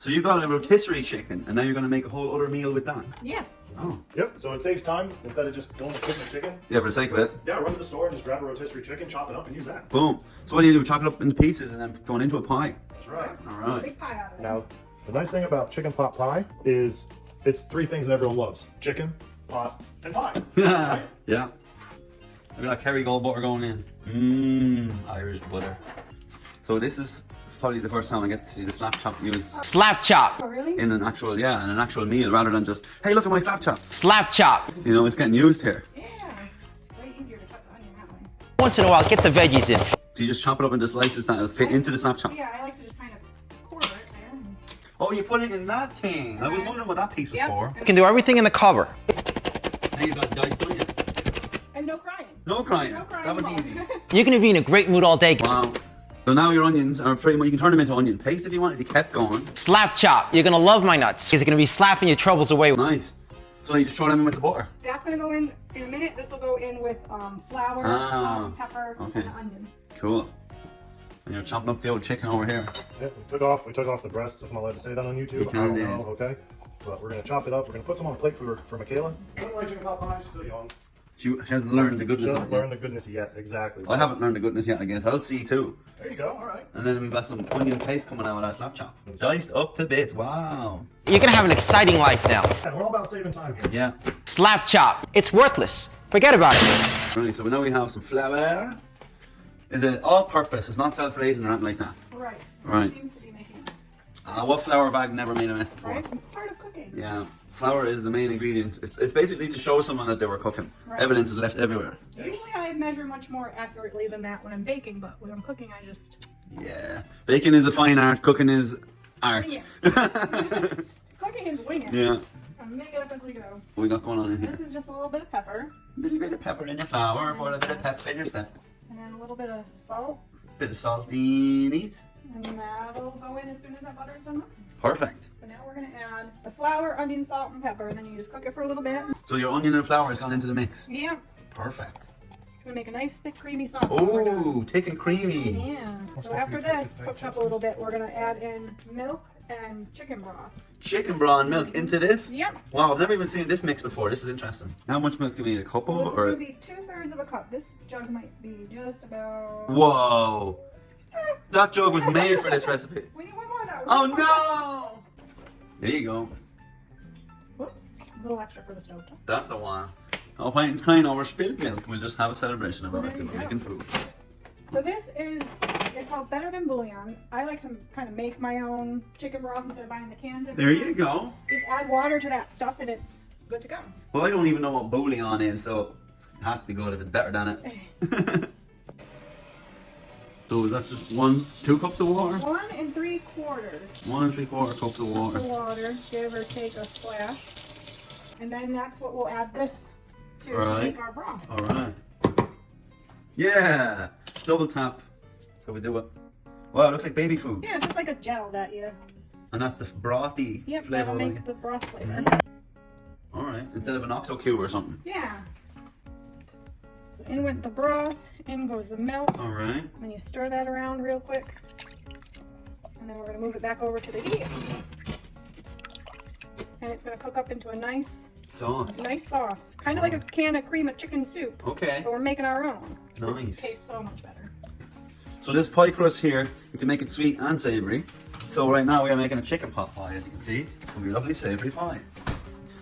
So you got a rotisserie chicken, and now you're going to make a whole other meal with that? Yes. Oh. Yep, so it saves time instead of just going and cooking the chicken. Yeah, for the sake of it. Yeah, run to the store and just grab a rotisserie chicken, chop it up, and use that. Boom. So what do? Chop it up into pieces and then going into a pie. That's right. All right. Big pie out of it. Now, the nice thing about chicken pot pie is it's three things that everyone loves: chicken, pot, and pie. Right? Yeah. Look at that Kerrygold butter going in. Mmm, Irish butter. So this is probably the first time I get to see the slap chop used Slap chop. Oh, really? in an actual meal rather than just, hey, look at my slap chop. Slap chop. You know, it's getting used here. Yeah. Way easier to cut the onion that way. Once in a while, get the veggies in. Do you just chop it up into slices that'll fit into the slap chop? Yeah, I like to just kind of quarter it there. And... Oh, you put it in that thing. I was wondering what that piece was Yep. for. You can do everything in the cover. Now you got diced onions. And no crying. No crying. No crying That was involved. easy. You're gonna be in a great mood all day. Wow. So now your onions are pretty much, you can turn them into onion paste if you want, if you kept going. Slap chop. You're gonna love my nuts. Because they're gonna be slapping your troubles away. Nice. So now you just throw them in with the butter. That's going to go in a minute. This will go in with flour, salt, and pepper, okay. and onion. Cool. And you're chopping up the old chicken over here. Yeah, we took off the breasts, if I'm allowed to say that on YouTube. You can, I don't indeed. know, okay? But we're gonna chop it up. We're gonna put some on a plate for Michaela. Doesn't like chicken pot pie, she's still young. She hasn't learned the She goodness of doesn't it. learn the goodness yet, exactly. I haven't learned the goodness yet, I guess. I'll see too. There you go, alright. And then we've got some onion paste coming out with our slap chop. Diced up to bits. Wow. You're gonna have an exciting life now. And we're all about saving time here. Yeah. Slap chop. It's worthless. Forget about it. Right, so now we have some flour. Is it all purpose? It's not self-raising or anything like that. Right. Right. It seems to be making this. What flour bag never made a mess before? Right? It's part of cooking. Yeah. Flour is the main ingredient. It's basically to show someone that they were cooking. Right. Evidence is left everywhere. Usually I measure much more accurately than that when I'm baking, but when I'm cooking, I just... Yeah. Baking is a fine art. Cooking is art. Cooking is winging. Yeah. And make it up as we go. What we got going on in here? This is just a little bit of pepper, A little bit of pepper in your flour for a bit of pep in your step. and then a little bit of salt, Bit of salty neat. and that'll go in as soon as that butter's done. Perfect. But now we're going to add the flour, onion, salt, and pepper, and then you just cook it for a little bit. So your onion and flour has gone into the mix. Yeah. Perfect. It's going to make a nice, thick, creamy sauce. when we're done. Ooh, thick and creamy. Yeah. So after this cooks up a little bit, we're going to add in milk and chicken broth. Chicken broth and milk into this? Yep. Wow, I've never even seen this mix before. This is interesting. How much milk do we need? A cup So this of is or? going to be 2/3 of a cup. This jug might be just about... Whoa. That jug was made for this recipe. We need one more of that. Oh no! There you go. Whoops. A little extra for the stovetop. That's the one. Oh, when it's crying over spilled milk, we'll just have a celebration of There it. you We're go. making food. So this is, it's called Better Than Bouillon. I like to kind of make my own chicken broth instead of buying the cans. There you go. Just add water to that stuff and it's good to go. Well, I don't even know what bouillon is, so it has to be good if it's better than it. So that's just 2 cups of water? 1 3/4 1 3/4 cups of water. of water, give or take a splash. And then that's what we'll add this to Right. make our broth. Alright. Yeah! Double tap. So we do it. Wow, it looks like baby food. Yeah, it's just like a gel that you, And that's the brothy yep, flavor. that'll of make it. the broth flavor. Alright, instead of an OXO cube or something. Yeah. So in went the broth, in goes the milk. Alright. And then you stir that around real quick. And then we're going to move it back over to the heat. And it's going to cook up into a nice Sauce. sauce. Kind of like a can of cream of chicken soup. Okay. But we're making our own. Nice. It tastes so much better. So this pie crust here, you can make it sweet and savoury. So right now we are making a chicken pot pie, as you can see. It's going to be a lovely savoury pie.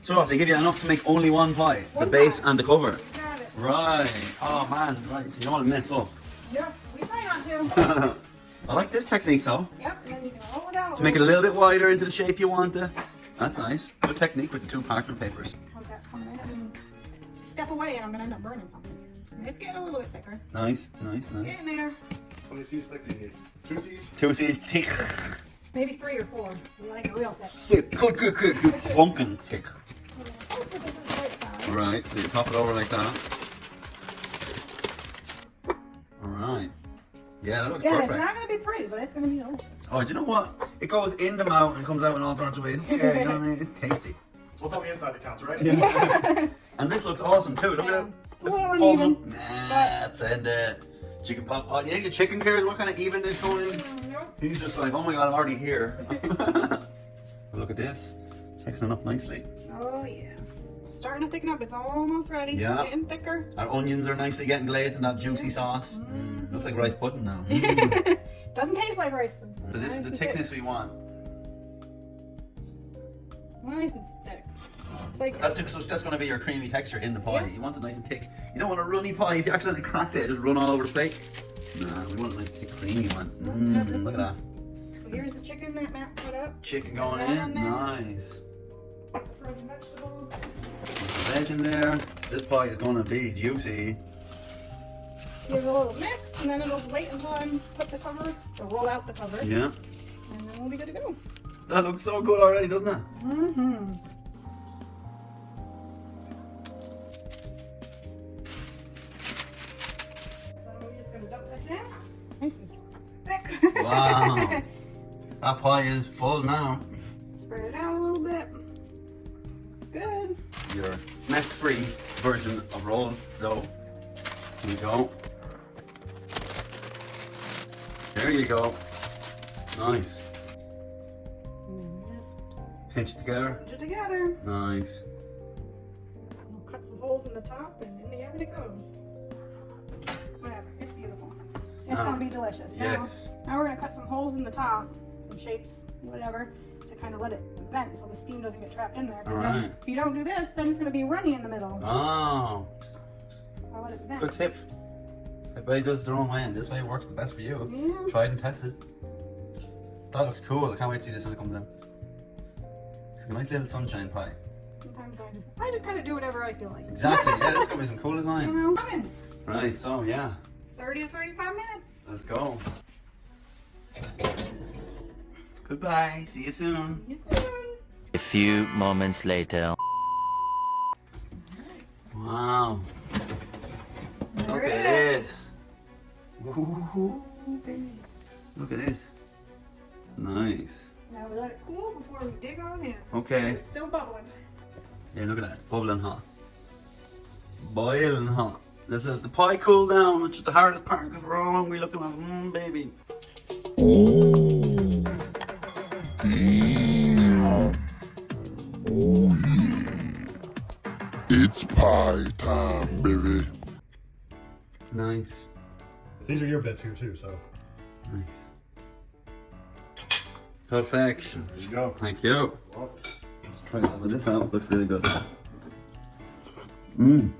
So Ross, they give you enough to make only one pie. One the base pie. and the cover. Got it. Right. Oh man, right. So you don't want to mess up. Yep, we try not to. I like this technique though. Yep, and then you can roll it out. To make it a little bit wider into the shape you want it. That's nice. Good technique with the 2 parchment papers. How's that coming in? And step away and I'm going to end up burning something. It's getting a little bit thicker. Nice, nice, nice. Getting there. How many C's thick do you need? 2 C's? 2 C's thick. Maybe 3 or 4. We like it real thick. Thick. Good. Pumpkin thick. Oh, this is the right side. Right, so you pop it over like that. Alright. Yeah, that looks Yeah, perfect. it's not going to be pretty, but it's going to be delicious. Oh, do you know what? It goes in the mouth and comes out in all sorts of ways. Yeah, you know what I mean? It's tasty. So what's on the inside that counts, right? Yeah. And this looks awesome too. Look at it. It's a little Falls uneven, up. Nah, send it. Chicken pot. Oh, you think the chicken cares what kind of evenness going in? Nope. He's just like, oh my god, I'm already here. at this. Thickening up nicely. Oh yeah. It's starting to thicken up. It's almost ready. Yeah. Getting thicker. Our onions are nicely getting glazed in that juicy sauce. Looks like rice pudding now. Doesn't taste like rice pudding. So this is the Nice and thickness we want. thick. Nice and thick. It's like That's going to be your creamy texture in the pie. Yeah. You want it nice and thick. You don't want a runny pie. If you accidentally cracked it, it'll just run all over the plate. Nah, we want a nice thick creamy one. have this Look at that. So here's the chicken that Matt put up. Chicken going Right on in. there. Nice. Frozen vegetables. Veg in there. This pie is going to be juicy. Give it a little mix, and then it'll wait until I put the cover, or roll out the cover, Yeah. and then we'll be good to go. That looks so good already, doesn't it? Mm-hmm. So we're just gonna dump this in. Nice and thick. Wow. That pie is full now. Spread it out a little bit. It's good. Your mess-free version of rolled dough. Here you go. There you go. Nice. And then just Pinch it together. pinch it together. Nice. We'll cut some holes in the top, and in the oven it goes. Whatever. It's beautiful. It's gonna be delicious. Yes. Now we're gonna cut some holes in the top, some shapes, whatever, to kind of let it vent so the steam doesn't get trapped in there. 'Cause then Alright. if you don't do this, then it's gonna be runny in the middle. Oh, I'll let it vent. good tip. Everybody does it their own way, and this way works the best for you. Yeah. Tried and tested. That looks cool. I can't wait to see this when it comes out. It's a nice little sunshine pie. Sometimes I just kind of do whatever I feel like. Exactly. Yeah, this is gonna be some cool You design. know, oven. Right. So yeah, 30 to 35 minutes. let's go. Goodbye. See you soon. See you soon. A few moments later. Wow. There Look it at is. this. Ooh, baby. Look at this. Nice. Now we let it cool before we dig on in. Okay. It's still bubbling. Yeah, look at that. It's bubbling hot. Boiling hot. Let's let the pie cool down, which is the hardest part because we're all hungry looking like, baby. It's pie time, baby. Nice. These are your bits here too, so Nice. Perfection. there you go. Thank you. Let's try some of this out. Looks really good. Mmm.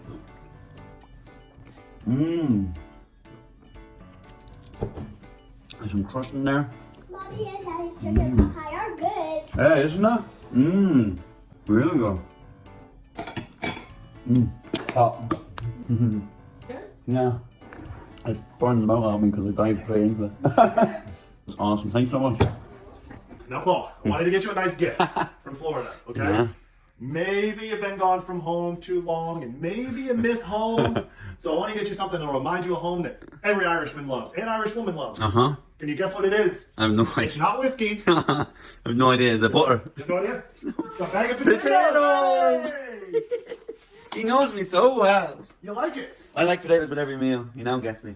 Mmm. There's some crust in there. Mommy and Daddy's chicken pie are good. Hey, isn't it? Mmm. Really good. Mmm. Hot. Yeah. It's burning the mouth out of me because I dived straight into it. It's awesome. Thanks so much. Now, Paul, I wanted to get you a nice gift from Florida, okay? Yeah. Maybe you've been gone from home too long, and maybe you miss home. So I want to get you something to remind you of home that every Irishman loves and Irish woman loves. Uh-huh. Can you guess what it is? I have no It's idea. not whiskey. I have no idea. Is it butter? You have no idea? It's a bag of potatoes. Potatoes! He knows me so well. You like it? I like potatoes with every meal. He now gets me.